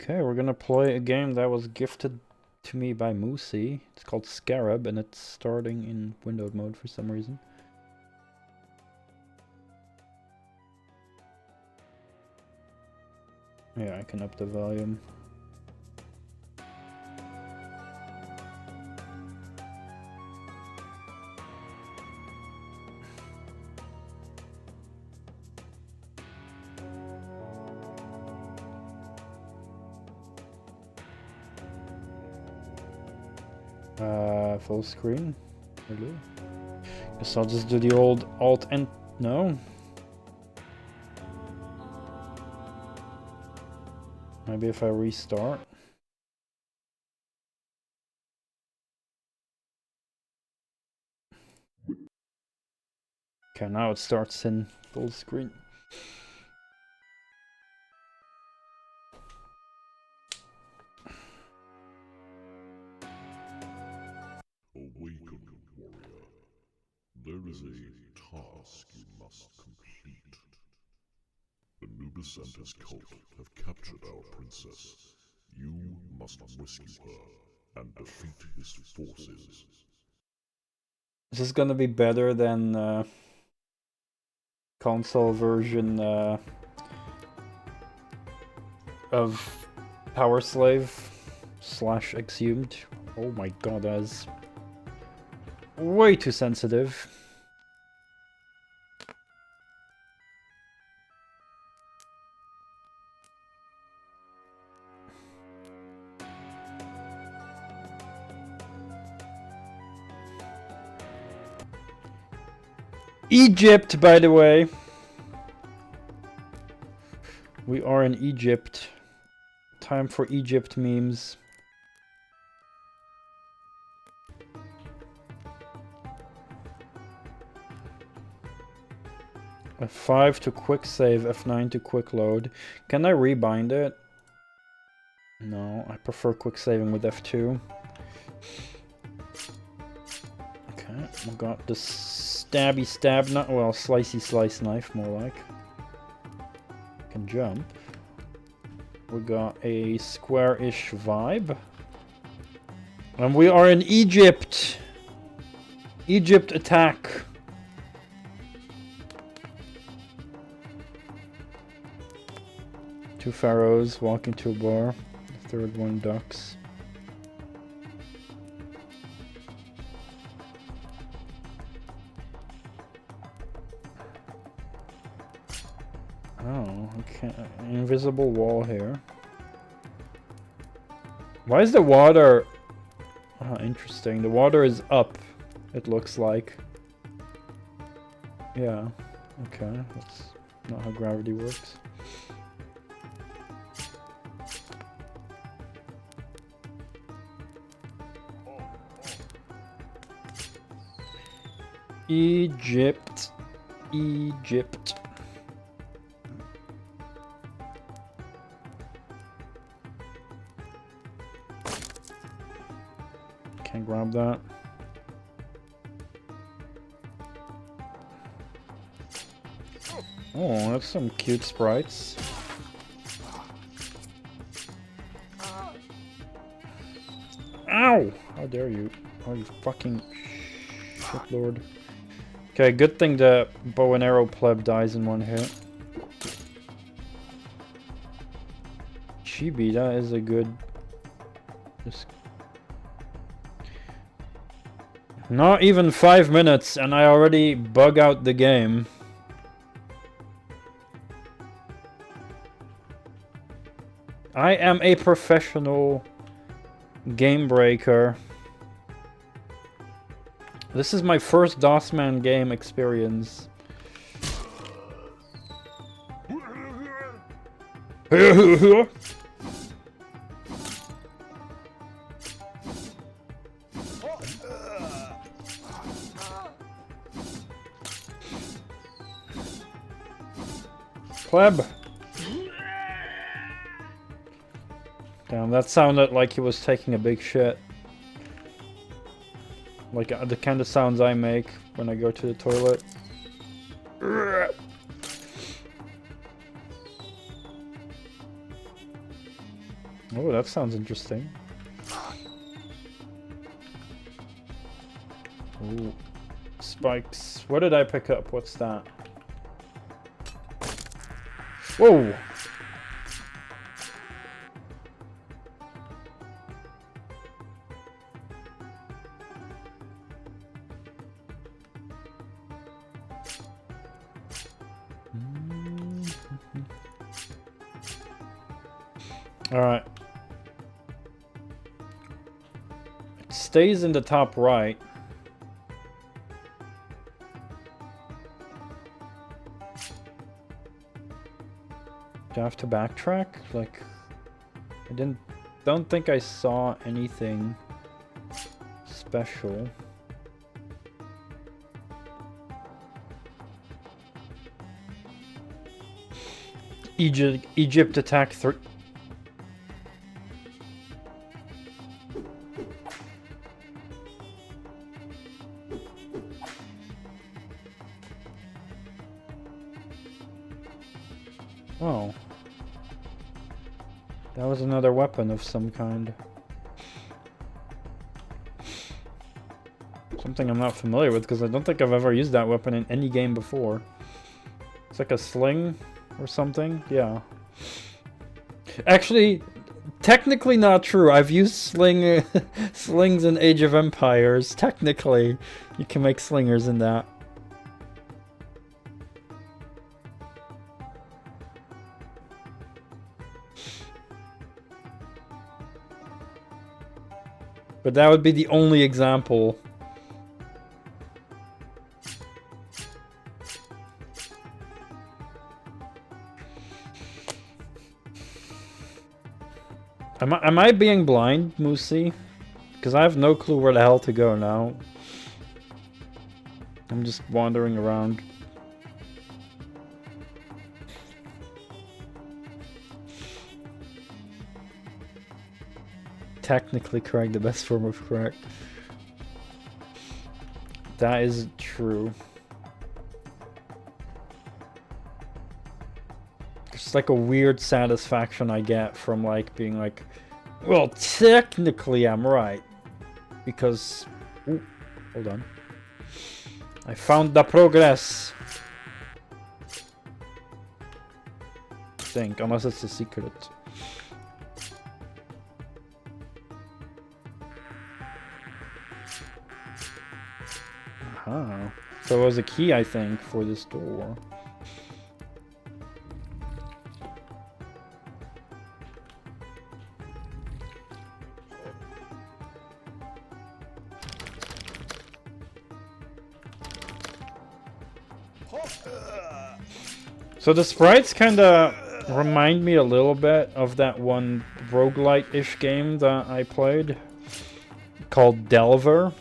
Okay, we're gonna play a game that was gifted to me by Moosey. It's called Skarab, and it's starting in windowed mode for some reason. Yeah, I can up the volume. Full screen? Really? Guess I'll just do the old Alt and no. Maybe if I restart. Okay, now it starts in full screen. Awaken, warrior. There is a task you must complete. The Nubis and his cult have captured our princess. You must rescue her and defeat his forces. Is this gonna be better than console version of Power Slave / Exhumed? Oh my god, that is way too sensitive. Egypt, by the way. We are in Egypt. Time for Egypt memes. F5 to quick save, F9 to quick load. Can I rebind it? No, I prefer quick saving with F2. Okay, we got the stabby stab, not well, slicey slice knife, more like. Can jump. We got a square-ish vibe. And we are in Egypt! Egypt attack! Two pharaohs walking to a bar. The third one ducks. Oh, okay. Invisible wall here. Why is the water... Oh, interesting. The water is up, it looks like. Yeah. Okay, that's not how gravity works. Egypt. Egypt. Can't grab that. Oh, that's some cute sprites. Ow! How dare you? Oh, you fucking shitlord. Okay, good thing the bow and arrow pleb dies in one hit. Chibi, that is a good... Just... Not even 5 minutes and I already bug out the game. I am a professional game breaker. This is my first DOSman game experience. Pleb. Damn, that sounded like he was taking a big shit. Like the kind of sounds I make when I go to the toilet. Oh, that sounds interesting. Ooh. Spikes. What did I pick up? What's that? Whoa! Alright. It stays in the top right. Do I have to backtrack? Like, I don't think I saw anything special. Egypt attack 3. Oh. That was another weapon of some kind. Something I'm not familiar with because I don't think I've ever used that weapon in any game before. It's like a sling or something? Yeah. Actually, technically not true. I've used slings in Age of Empires. Technically, you can make slingers in that. But that would be the only example. Am I being blind, Moosey? Because I have no clue where the hell to go now. I'm just wandering around. Technically correct, the best form of correct. That is true. It's like a weird satisfaction I get from like being like, well, technically I'm right. Because, ooh, hold on. I found the progress. I think, unless it's a secret. Aha. So it was a key, I think, for this door. So the sprites kind of remind me a little bit of that one roguelite-ish game that I played called Delver.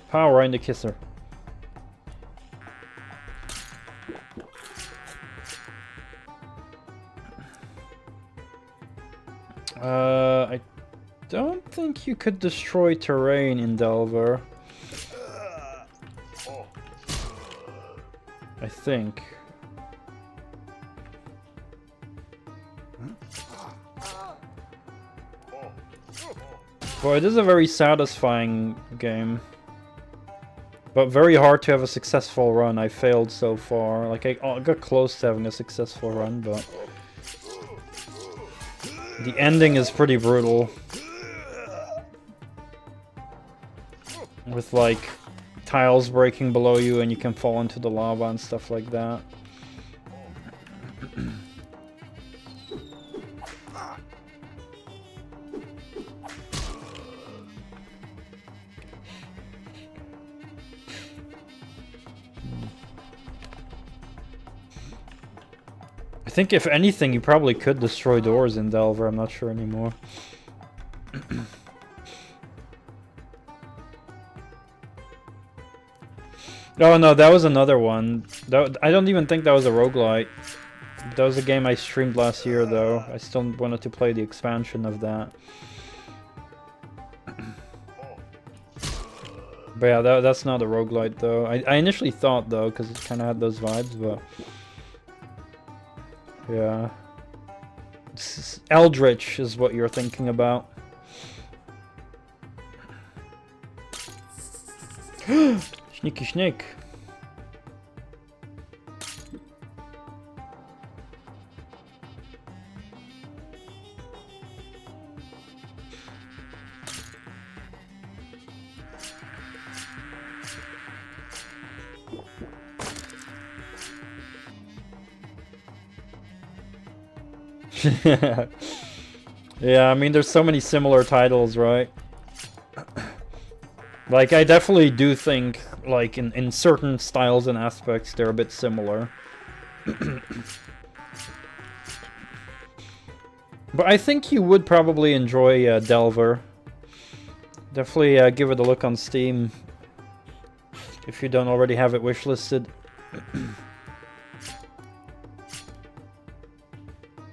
Power in the kisser. I don't think you could destroy terrain in Delver. I think. Well, it is a very satisfying game. But very hard to have a successful run. I failed so far. Like, I got close to having a successful run, but... the ending is pretty brutal. With, like, tiles breaking below you and you can fall into the lava and stuff like that. I think if anything, you probably could destroy doors in Delver. I'm not sure anymore. Oh no, that was another one. I don't even think that was a roguelite. That was a game I streamed last year, though. I still wanted to play the expansion of that. But yeah, that's not a roguelite though. I initially thought though, because it kind of had those vibes, but yeah. Eldritch is what you're thinking about. Sneaky snake. Yeah, I mean, there's so many similar titles, right? Like, I definitely do think, like, in certain styles and aspects, they're a bit similar. But I think you would probably enjoy Delver. Definitely give it a look on Steam if you don't already have it wishlisted.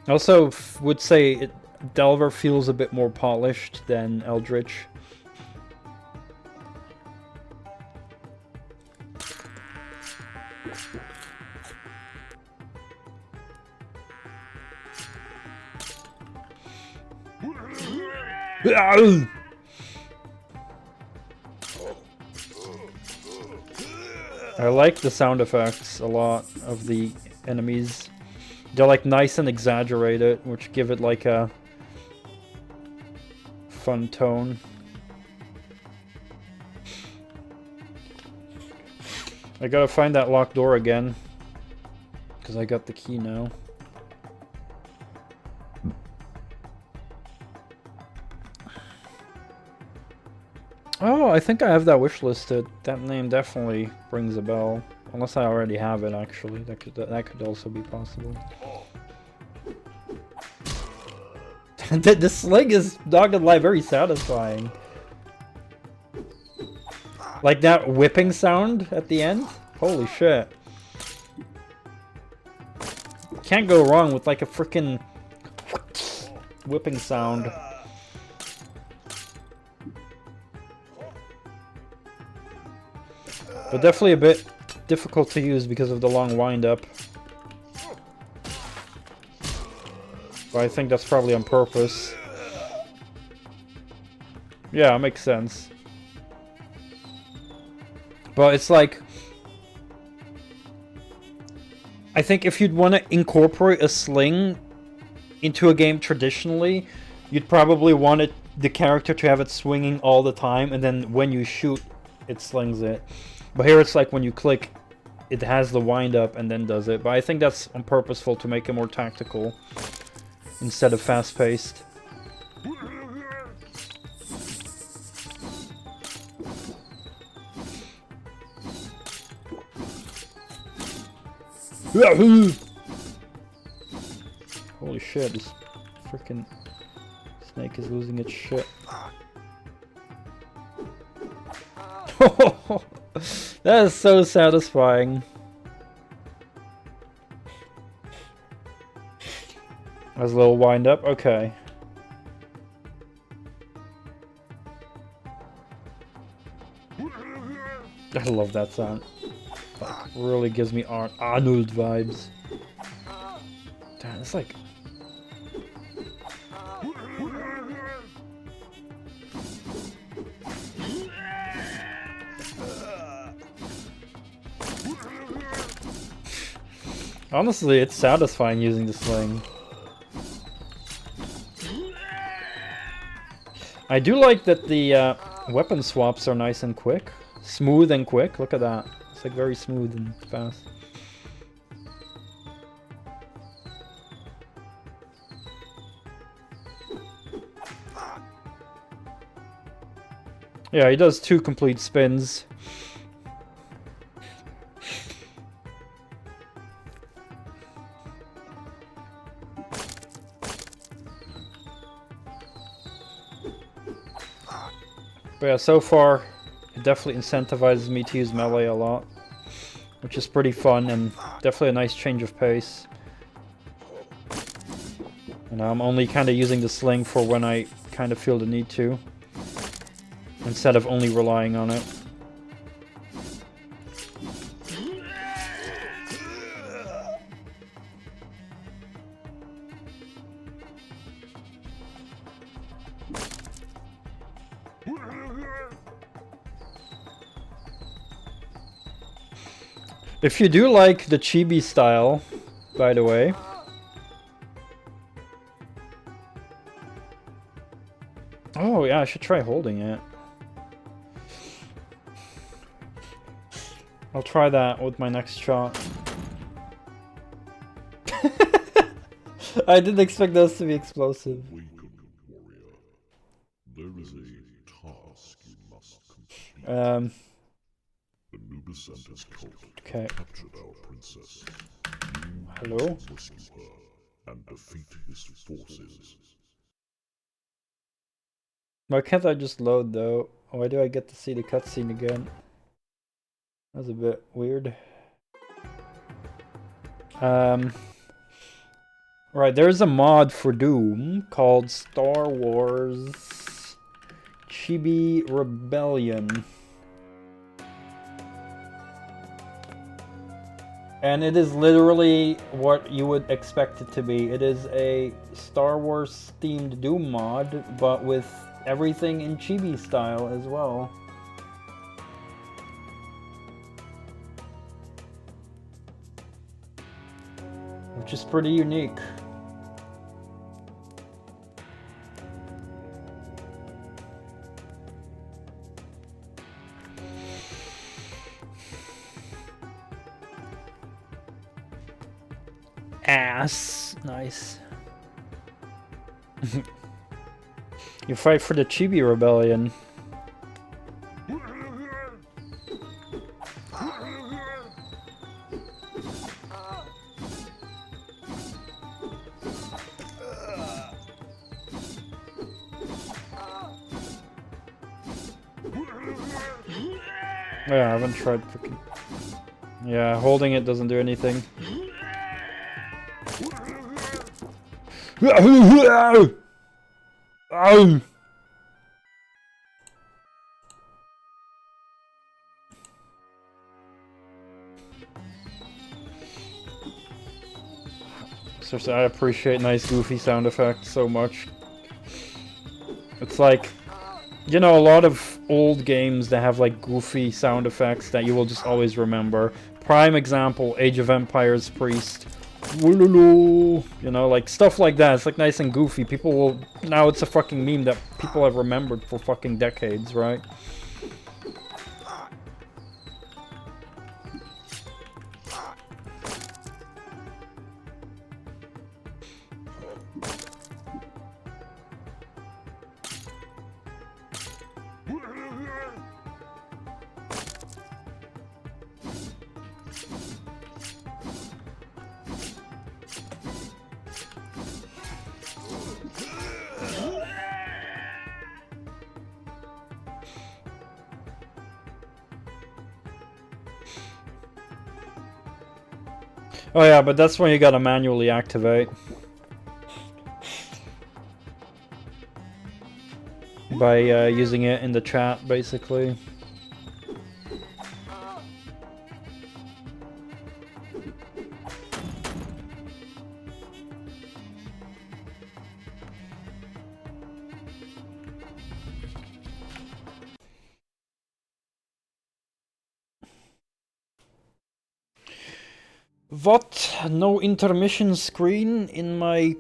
I also would say Delver feels a bit more polished than Eldritch. I like the sound effects a lot of the enemies. They're like nice and exaggerated, which give it like a fun tone. I gotta find that locked door again, because I got the key now. Oh, I think I have that wish listed. That name definitely rings a bell. Unless I already have it, actually. That could also be possible. The sling is, not gonna lie, very satisfying. Like that whipping sound at the end? Holy shit. Can't go wrong with like a freaking whipping sound. But definitely a bit difficult to use because of the long wind-up. But I think that's probably on purpose. Yeah, it makes sense. But it's like, I think if you'd want to incorporate a sling into a game traditionally, you'd probably want the character to have it swinging all the time, and then when you shoot, it slings it. But here it's like when you click, it has the wind up and then does it. But I think that's on purposeful to make it more tactical instead of fast paced. Holy shit, this freaking snake is losing its shit. That is so satisfying. There's a little wind up. Okay. I love that sound. Like, really gives me Arnold vibes. Damn, it's like... Honestly, it's satisfying using the sling. I do like that the weapon swaps are nice and quick. Smooth and quick. Look at that. It's like very smooth and fast. Yeah, he does 2 complete spins. But yeah, so far, it definitely incentivizes me to use melee a lot, which is pretty fun and definitely a nice change of pace. And I'm only kind of using the sling for when I kind of feel the need to, instead of only relying on it. If you do like the chibi style, by the way. Oh yeah, I should try holding it. I'll try that with my next shot. I didn't expect those to be explosive. Welcome, warrior. There is a task you must complete. The Anubis and his cult captured our princess. Hello? Rescue her and defeat his forces. Why can't I just load though? Why do I get to see the cutscene again? That's a bit weird. Right, there's a mod for Doom called Star Wars Chibi Rebellion. And it is literally what you would expect it to be. It is a Star Wars themed Doom mod, but with everything in chibi style as well. Which is pretty unique. Ass. Nice. You fight for the Chibi Rebellion. Yeah, I haven't tried freaking... Yeah, holding it doesn't do anything. Seriously, I appreciate nice goofy sound effects so much. It's like, you know, a lot of old games that have like goofy sound effects that you will just always remember. Prime example, Age of Empires Priest. You know, like stuff like that. It's like nice and goofy. People will... Now it's a fucking meme that people have remembered for fucking decades, right? Oh yeah, but that's when you gotta manually activate. By using it in the chat, basically. What? No intermission screen in my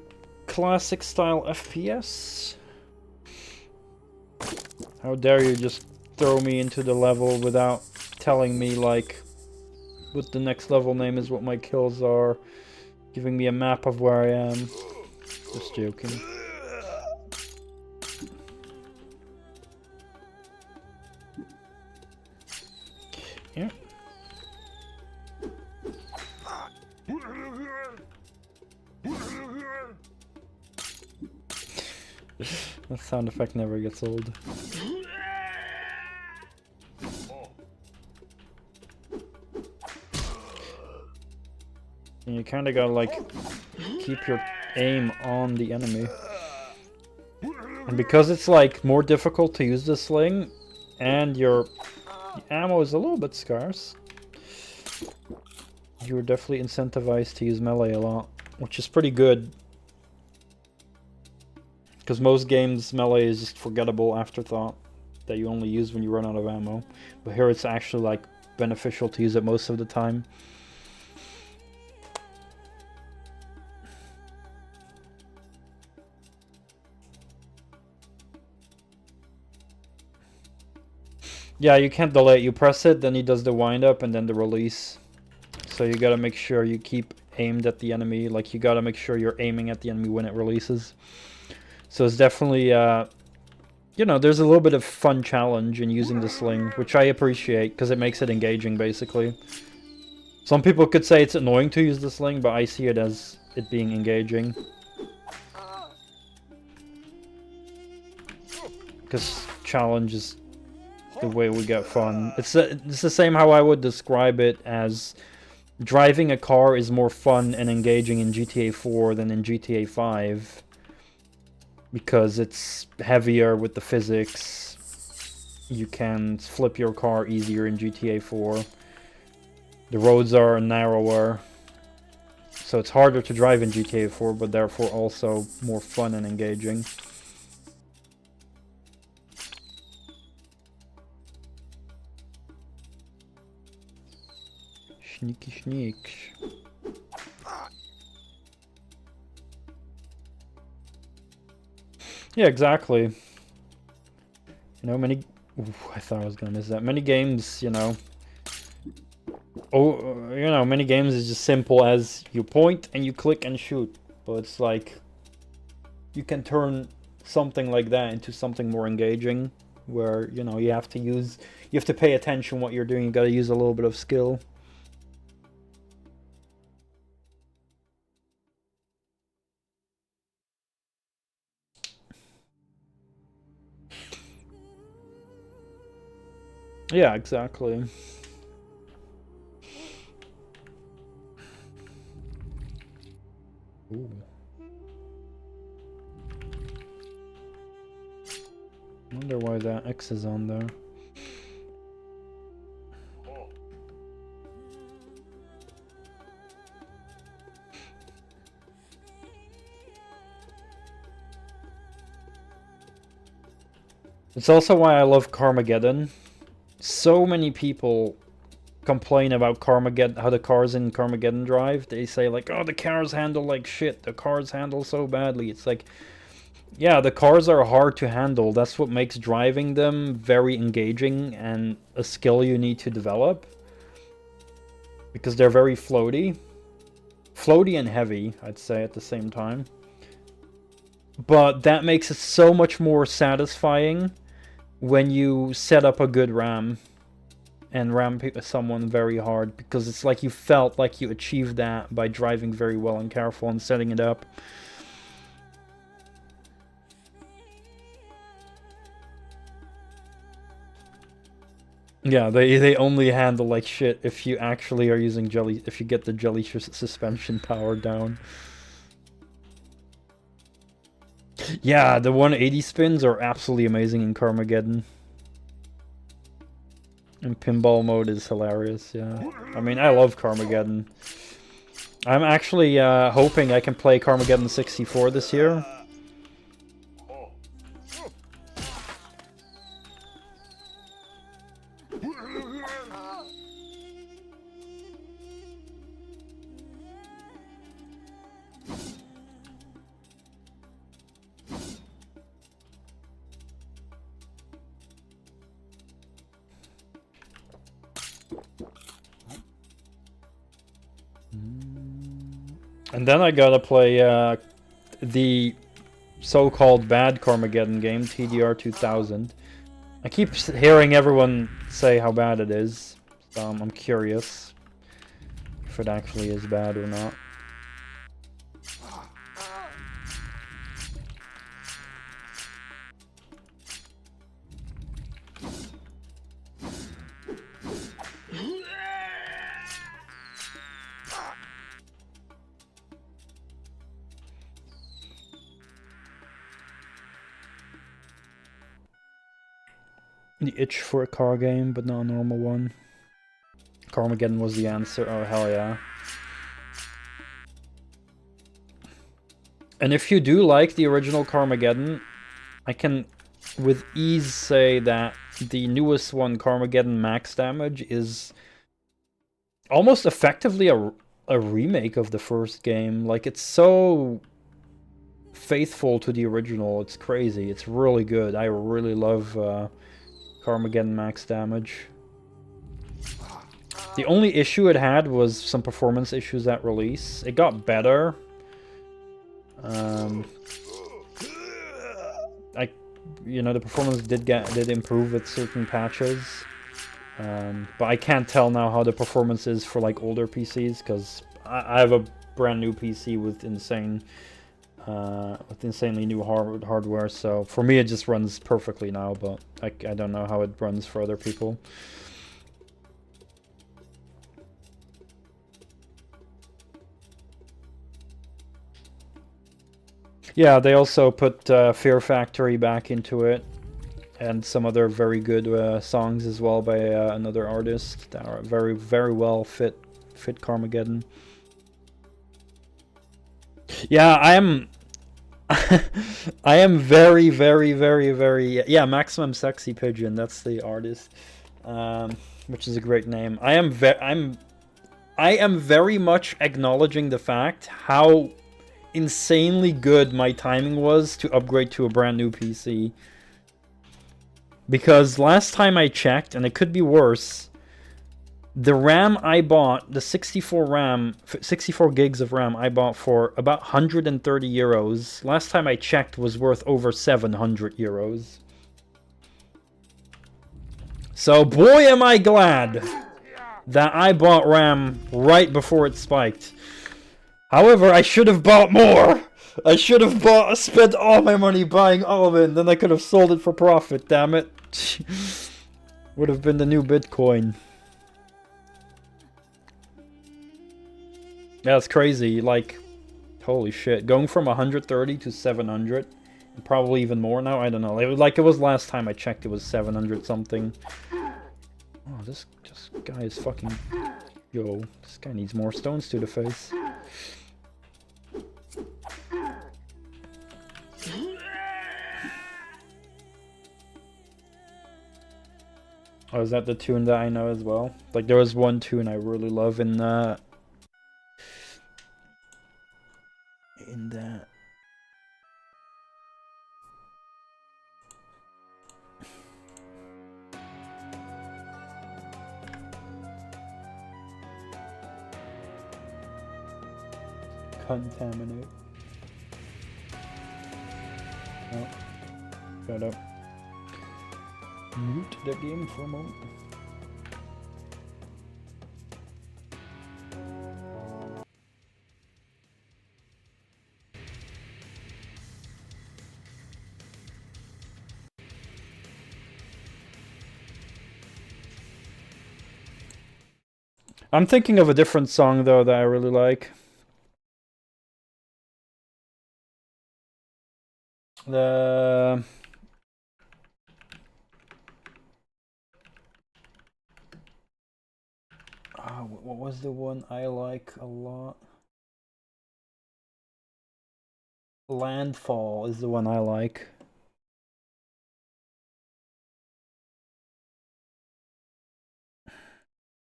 classic style FPS? How dare you just throw me into the level without telling me like what the next level name is, what my kills are, giving me a map of where I am. Just joking. Yeah. That sound effect never gets old. And you kinda gotta like keep your aim on the enemy. And because it's like more difficult to use the sling and your ammo is a little bit scarce, you're definitely incentivized to use melee a lot, which is pretty good. Because most games, melee is just forgettable afterthought that you only use when you run out of ammo. But here it's actually like beneficial to use it most of the time. Yeah, you can't delay it. You press it, then he does the wind up, and then the release. So you gotta make sure you keep aimed at the enemy. Like, you gotta make sure you're aiming at the enemy when it releases. So it's definitely, you know, there's a little bit of fun challenge in using the sling, which I appreciate, because it makes it engaging, basically. Some people could say it's annoying to use the sling, but I see it as it being engaging. Because challenge is the way we get fun. It's the same how I would describe it as driving a car is more fun and engaging in GTA 4 than in GTA 5. Because it's heavier with the physics. You can flip your car easier in GTA 4. The roads are narrower. So it's harder to drive in GTA 4, but therefore also more fun and engaging. Sneaky sneaks. Yeah, exactly. You know, many... Ooh, I thought I was gonna miss that. Many games, you know... Oh, you know, many games is just simple as you point and you click and shoot. But it's like... You can turn something like that into something more engaging. Where, you know, you have to use... You have to pay attention what you're doing. You gotta use a little bit of skill. Yeah, exactly. Ooh. Wonder why that X is on there. It's also why I love Carmageddon. So many people complain about Carmageddon, how the cars in Carmageddon drive. They say like, oh, the cars handle like shit. The cars handle so badly. It's like, yeah, the cars are hard to handle. That's what makes driving them very engaging and a skill you need to develop. Because they're very floaty. Floaty and heavy, I'd say, at the same time. But that makes it so much more satisfying when you set up a good ram and ram someone very hard, because it's like you felt like you achieved that by driving very well and careful and setting it up. Yeah, they only handle like shit if you actually are using jelly, if you get the jelly suspension power down. Yeah, the 180 spins are absolutely amazing in Carmageddon. And pinball mode is hilarious, yeah. I mean, I love Carmageddon. I'm actually hoping I can play Carmageddon 64 this year. And then I gotta play the so-called bad Carmageddon game, TDR 2000. I keep hearing everyone say how bad it is, so I'm curious if it actually is bad or not. The itch for a car game, but not a normal one. Carmageddon was the answer. Oh, hell yeah. And if you do like the original Carmageddon, I can with ease say that the newest one, Carmageddon Max Damage, is almost effectively a remake of the first game. Like, it's so faithful to the original. It's crazy. It's really good. I really love Carmageddon max damage. The only issue it had was some performance issues at release. It got better. The performance did improve with certain patches. But I can't tell now how the performance is for like older PCs, because I have a brand new PC with insanely new hardware. So for me, it just runs perfectly now. But I don't know how it runs for other people. Yeah, they also put Fear Factory back into it, and some other very good songs as well by another artist that are very, very well fit Carmageddon. Yeah, I am very, very, very, very, yeah, Maximum Sexy Pigeon. That's the artist, which is a great name. I am very much acknowledging the fact how insanely good my timing was to upgrade to a brand new PC. Because last time I checked, and it could be worse, the RAM I bought, the 64 gigs of RAM I bought for about 130 euros, last time I checked was worth over 700 euros. So boy am I glad that I bought RAM right before it spiked. However, I should have bought more. I should have spent all my money buying all of it, and then I could have sold it for profit, damn it. Would have been the new Bitcoin. Yeah, it's crazy, like, holy shit. Going from 130 to 700, probably even more now, I don't know. It was last time I checked, it was 700 something. Oh, this guy is fucking... Yo, this guy needs more stones to the face. Oh, is that the tune that I know as well? Like, there was one tune I really love in that. Contaminate. Oh, gotta mute the game for a moment. I'm thinking of a different song though that I really like. What was the one I like a lot? Landfall is the one I like.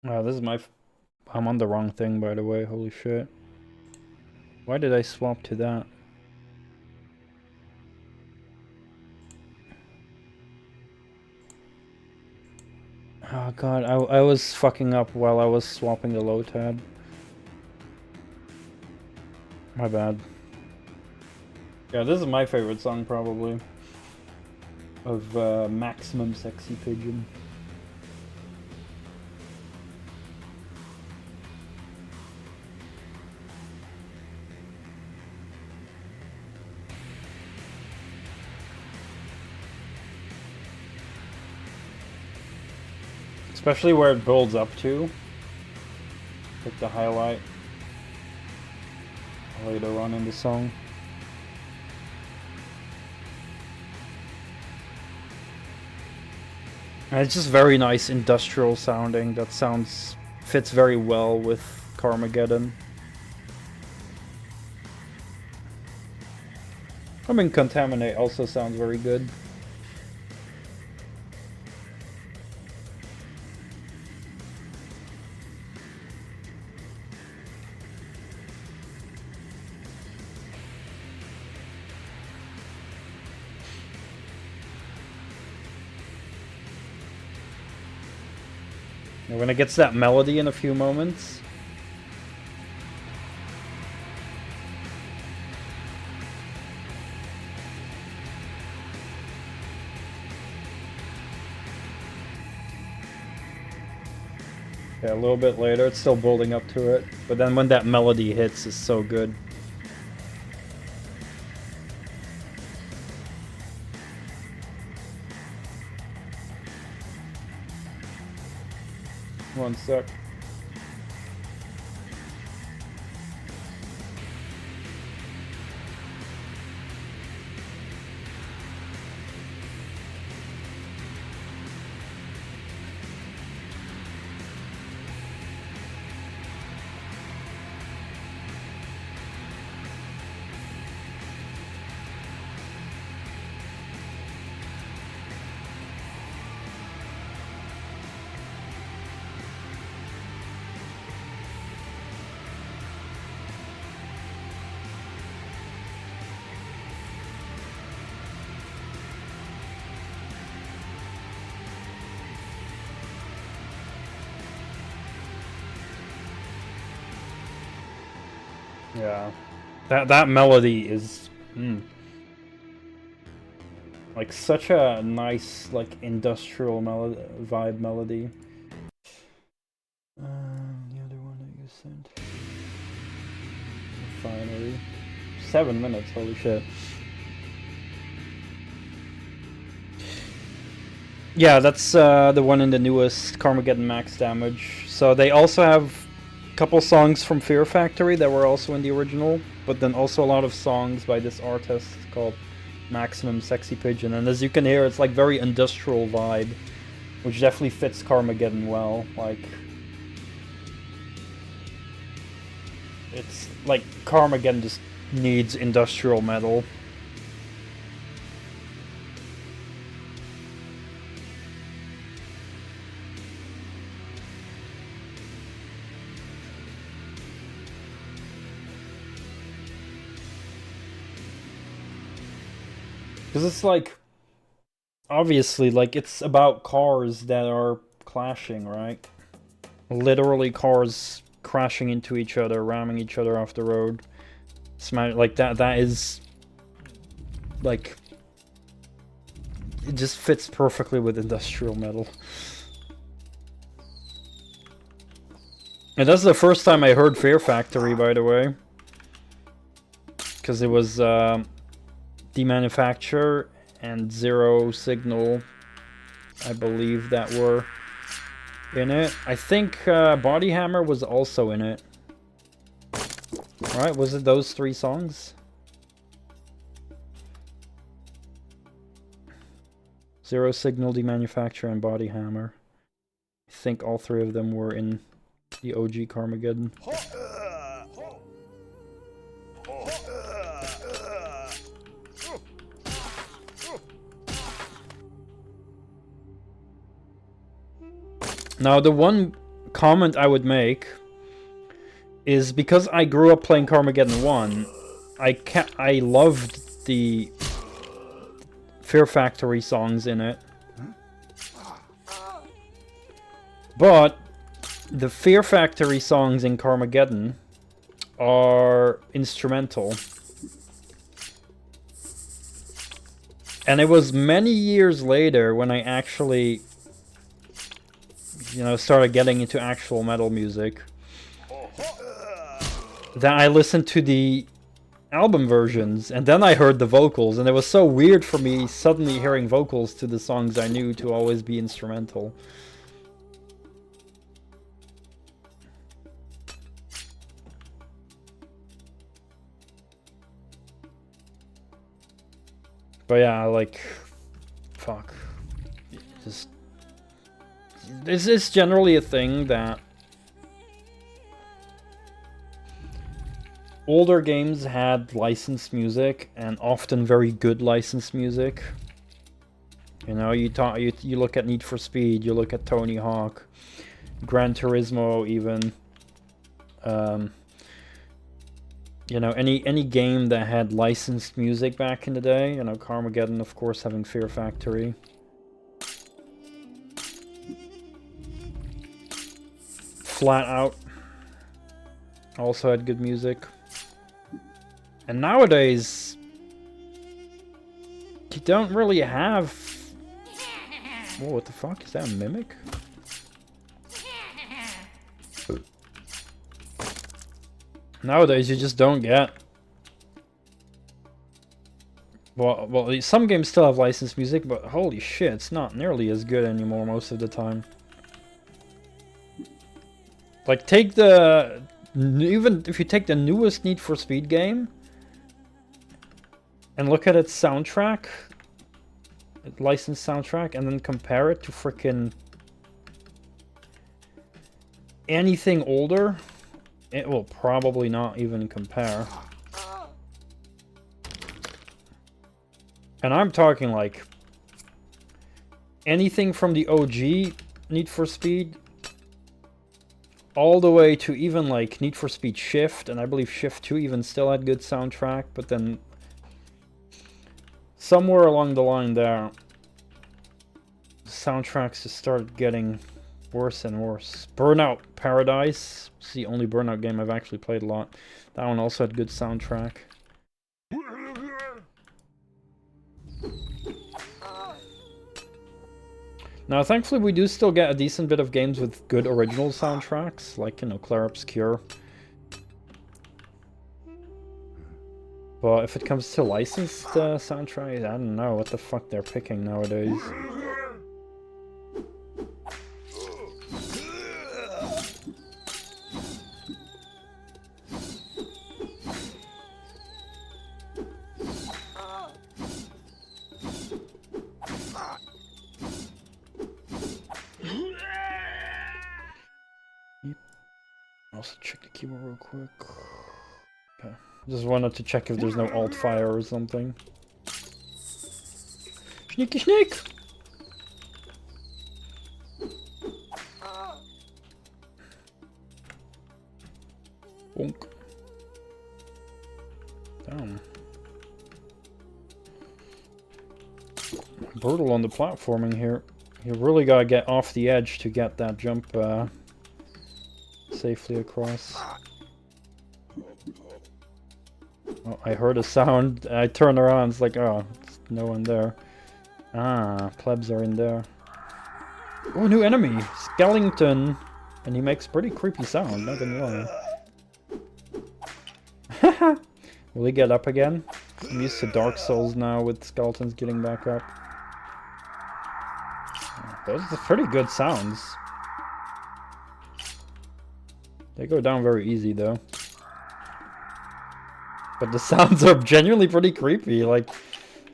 Oh, this is my... I'm on the wrong thing, by the way. Holy shit. Why did I swap to that? Oh god, I was fucking up while I was swapping the low tab. My bad. Yeah, this is my favorite song, probably. Of Maximum Sexy Pigeon. Especially where it builds up to. Like the highlight. Later on in the song. And it's just very nice industrial sounding. That fits very well with Carmageddon. I mean, Contaminate also sounds very good. And when it gets that melody in a few moments. Yeah, a little bit later, it's still building up to it. But then when that melody hits, it's so good. One sec. Yeah, that melody is like such a nice, like, industrial vibe melody. The other one that you sent. Finally, 7 minutes. Holy shit. Yeah, that's the one in the newest Carmageddon Max Damage. So they also have couple songs from Fear Factory that were also in the original, but then also a lot of songs by this artist called Maximum Sexy Pigeon, and as you can hear, it's like very industrial vibe, which definitely fits Carmageddon well. Like, it's like Carmageddon just needs industrial metal. Because it's like, obviously, like, it's about cars that are clashing, right? Literally cars crashing into each other, ramming each other off the road. Like, that is, like, it just fits perfectly with industrial metal. And that's the first time I heard Fear Factory, by the way. Because it was, Demanufacture and Zero Signal, I believe, that were in it. I think Body Hammer was also in it. Right? Was it those 3 songs? Zero Signal, Demanufacture, and Body Hammer. I think all 3 of them were in the OG Carmageddon. Now, the one comment I would make is because I grew up playing Carmageddon 1, I loved the Fear Factory songs in it. But the Fear Factory songs in Carmageddon are instrumental. And it was many years later when I actually, you know, started getting into actual metal music that I listened to the album versions, and then I heard the vocals, and it was so weird for me suddenly hearing vocals to the songs I knew to always be instrumental. But yeah, like, fuck. Just, this is generally a thing that older games had licensed music, and often very good licensed music. You know, you look at Need for Speed, you look at Tony Hawk, Gran Turismo, even. You know, any game that had licensed music back in the day. You know, Carmageddon, of course, having Fear Factory. Flat Out also had good music. And nowadays, you don't really have... Whoa, what the fuck? Is that a mimic? Nowadays, you just don't get... Well, some games still have licensed music, but holy shit, it's not nearly as good anymore most of the time. Like, take the... Even if you take the newest Need for Speed game and look at its soundtrack, licensed soundtrack, and then compare it to frickin' anything older, it will probably not even compare. And I'm talking like anything from the OG Need for Speed all the way to even like Need for Speed Shift, and I believe Shift 2 even still had good soundtrack, but then somewhere along the line there, soundtracks just started getting worse and worse. Burnout Paradise, it's the only Burnout game I've actually played a lot. That one also had good soundtrack. Now, thankfully, we do still get a decent bit of games with good original soundtracks, like, you know, Clair Obscur. But if it comes to licensed soundtracks, I don't know what the fuck they're picking nowadays. Also check the keyboard real quick. Okay. Just wanted to check if there's no alt fire or something. Sneaky sneak! Bonk. Damn. Brutal on the platforming here. You really gotta get off the edge to get that jump safely across. Oh, I heard a sound. I turn around, it's like, oh, there's no one there. Ah, plebs are in there. Oh, new enemy! Skellington! And he makes pretty creepy sound, not gonna lie. Will he get up again? I'm used to Dark Souls now with skeletons getting back up. Those are pretty good sounds. They go down very easy though. But the sounds are genuinely pretty creepy, like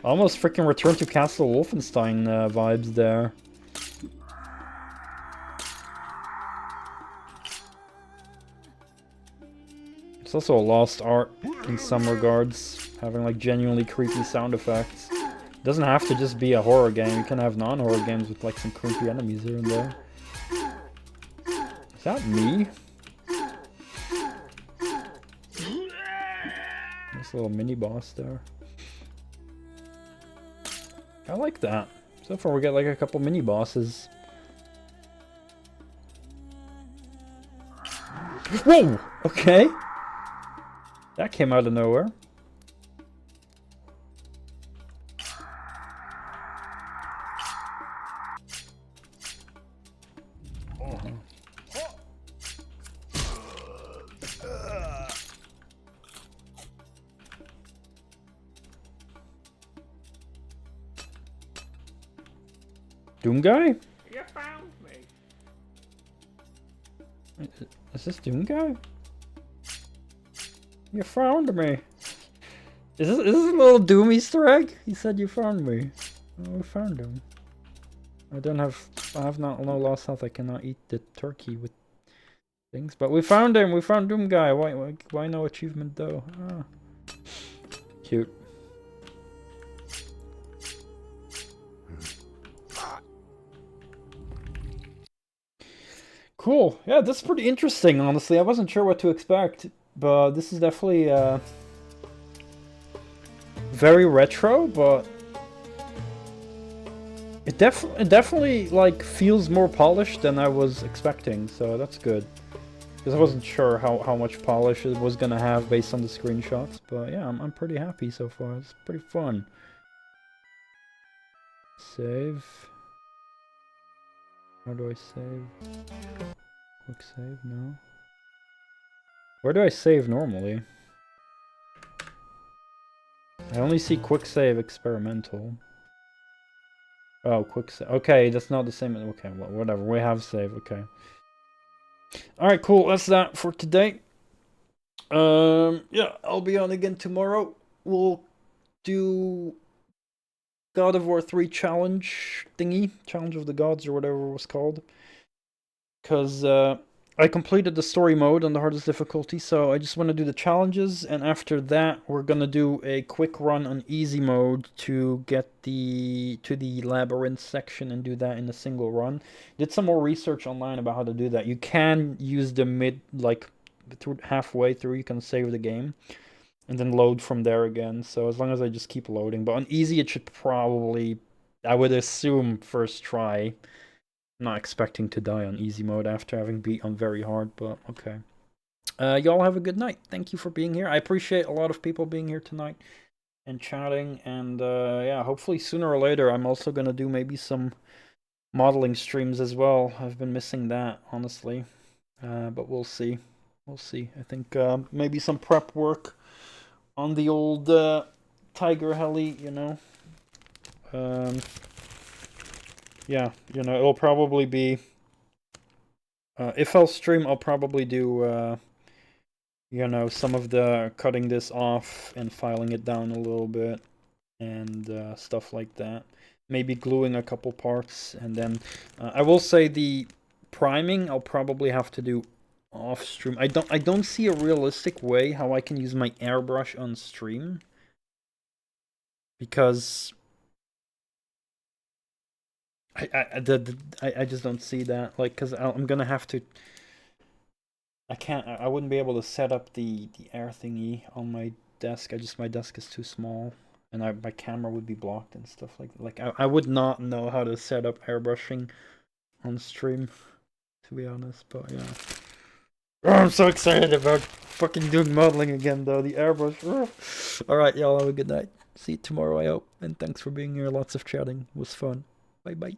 almost freaking Return to Castle Wolfenstein vibes there. It's also a lost art in some regards, having like genuinely creepy sound effects. It doesn't have to just be a horror game, you can have non-horror games with like some creepy enemies here and there. Is that me? Nice little mini boss there. I like that. So far we get like a couple mini bosses. Whoa! Okay. That came out of nowhere. Doom guy? You found me. Is this Doom guy? You found me. Is this a little Doom Easter egg? He said you found me. Oh, we found him. I have no lost health. I cannot eat the turkey with things. But we found him. We found Doom guy. Why no achievement though? Ah. Cute. Cool. Yeah, this is pretty interesting, honestly. I wasn't sure what to expect, but this is definitely very retro, but it definitely like feels more polished than I was expecting, so that's good. Because I wasn't sure how much polish it was gonna have based on the screenshots. But yeah, I'm pretty happy so far. It's pretty fun. Save. How do I save? Quick save? No. Where do I save normally? I only see quick save experimental. Oh, quick save. Okay, that's not the same. Okay, well, whatever. We have save. Okay. Alright, cool. That's that for today. Yeah, I'll be on again tomorrow. We'll do God of War 3 challenge thingy. Challenge of the Gods or whatever it was called. Because, I completed the story mode on the hardest difficulty, so I just want to do the challenges, and after that we're gonna do a quick run on easy mode to get to the labyrinth section and do that in a single run. Did some more research online about how to do that. You can use the halfway through, you can save the game and then load from there again, so as long as I just keep loading. But on easy it should probably, I would assume, first try. Not expecting to die on easy mode after having beat on very hard, but okay. Y'all have a good night. Thank you for being here. I appreciate a lot of people being here tonight and chatting, and yeah, hopefully sooner or later I'm also gonna do maybe some modeling streams as well. I've been missing that, honestly, but we'll see. We'll see. I think maybe some prep work on the old Tiger Heli, you know. Yeah, you know, it'll probably be... if I'll stream, I'll probably do, you know, some of the cutting this off and filing it down a little bit and stuff like that. Maybe gluing a couple parts, and then I will say the priming I'll probably have to do off stream. I don't see a realistic way how I can use my airbrush on stream, because I just don't see that, like, because I'm gonna have to. I wouldn't be able to set up the air thingy on my desk. My desk is too small, and my camera would be blocked and stuff like I would not know how to set up airbrushing on stream, to be honest. But yeah, oh, I'm so excited about fucking doing modeling again, though. The airbrush. All right, y'all have a good night. See you tomorrow, I hope, and thanks for being here. Lots of chatting. It was fun. Bye bye.